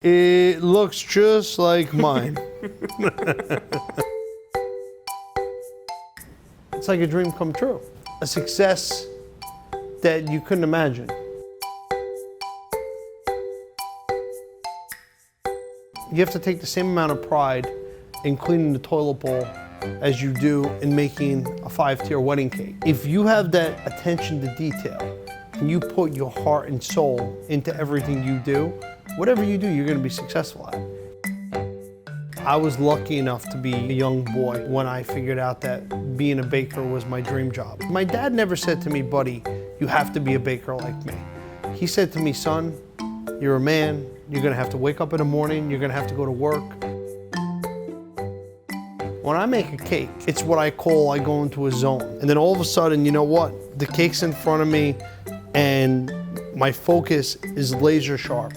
It looks just like mine. It's like a dream come true. A success that you couldn't imagine. You have to take the same amount of pride in cleaning the toilet bowl as you do in making a 5-tier wedding cake. If you have that attention to detail and you put your heart and soul into everything you do, whatever you do, you're gonna be successful at. I was lucky enough to be a young boy when I figured out that being a baker was my dream job. My dad never said to me, buddy, you have to be a baker like me. He said to me, son, you're a man, you're gonna have to wake up in the morning, you're gonna have to go to work. When I make a cake, it's what I call I go into a zone. And then all of a sudden, you know what? The cake's in front of me and my focus is laser sharp.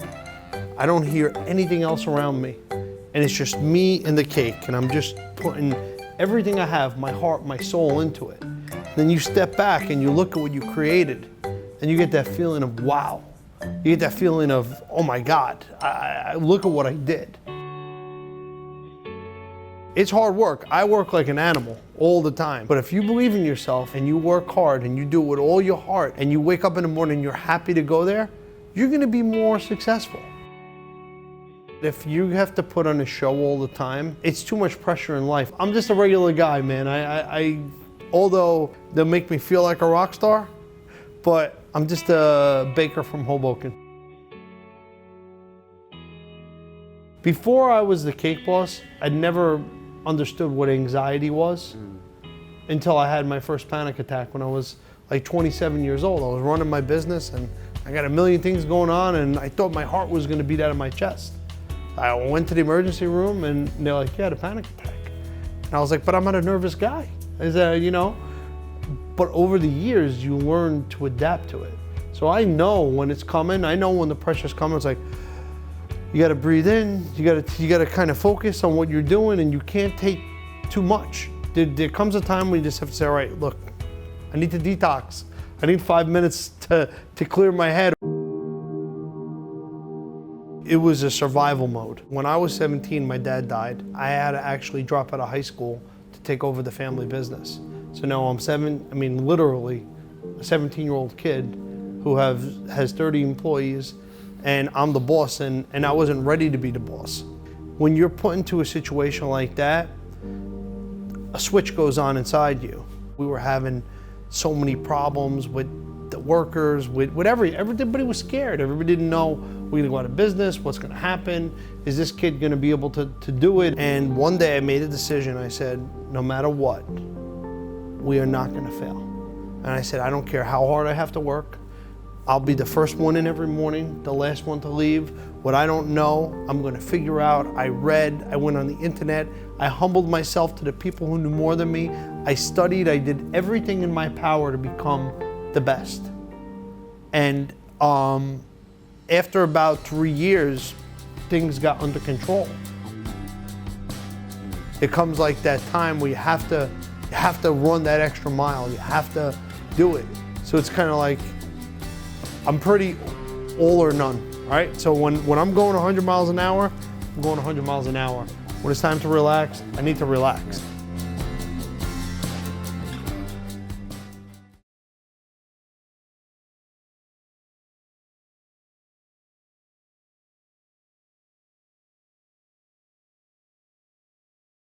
I don't hear anything else around me. And it's just me and the cake. And I'm just putting everything I have, my heart, my soul into it. Then you step back and you look at what you created and you get that feeling of wow. You get that feeling of, oh my God, I look at what I did. It's hard work. I work like an animal all the time. But if you believe in yourself and you work hard and you do it with all your heart and you wake up in the morning and you're happy to go there, you're gonna be more successful. If you have to put on a show all the time, it's too much pressure in life. I'm just a regular guy, man. Although they'll make me feel like a rock star, but I'm just a baker from Hoboken. Before I was the cake boss, I'd never understood what anxiety was until I had my first panic attack when I was like 27 years old. I was running my business and I got a million things going on and I thought my heart was gonna beat out of my chest. I went to the emergency room and they're like, you had a panic attack. And I was like, but I'm not a nervous guy. I said, you know, but over the years, you learn to adapt to it. So I know when it's coming, I know when the pressure's coming, it's like, you gotta breathe in, you gotta kind of focus on what you're doing and you can't take too much. There comes a time when you just have to say, all right, look, I need to detox. I need 5 minutes to clear my head. It was a survival mode. When I was 17, my dad died. I had to actually drop out of high school to take over the family business. So now I'm literally a 17-year-old kid who has 30 employees and I'm the boss and I wasn't ready to be the boss. When you're put into a situation like that, a switch goes on inside you. We were having so many problems with the workers, with everybody was scared. Everybody didn't know, we're gonna go out of business, what's gonna happen? Is this kid gonna be able to do it? And one day I made a decision, I said, no matter what, we are not gonna fail. And I said, I don't care how hard I have to work. I'll be the first one in every morning, the last one to leave. What I don't know, I'm gonna figure out. I read, I went on the internet, I humbled myself to the people who knew more than me. I studied, I did everything in my power to become the best. And after about 3 years, things got under control. It comes like that time where you have to run that extra mile, you have to do it. So it's kind of like, I'm pretty all or none, all right? So when I'm going 100 miles an hour, I'm going 100 miles an hour. When it's time to relax, I need to relax.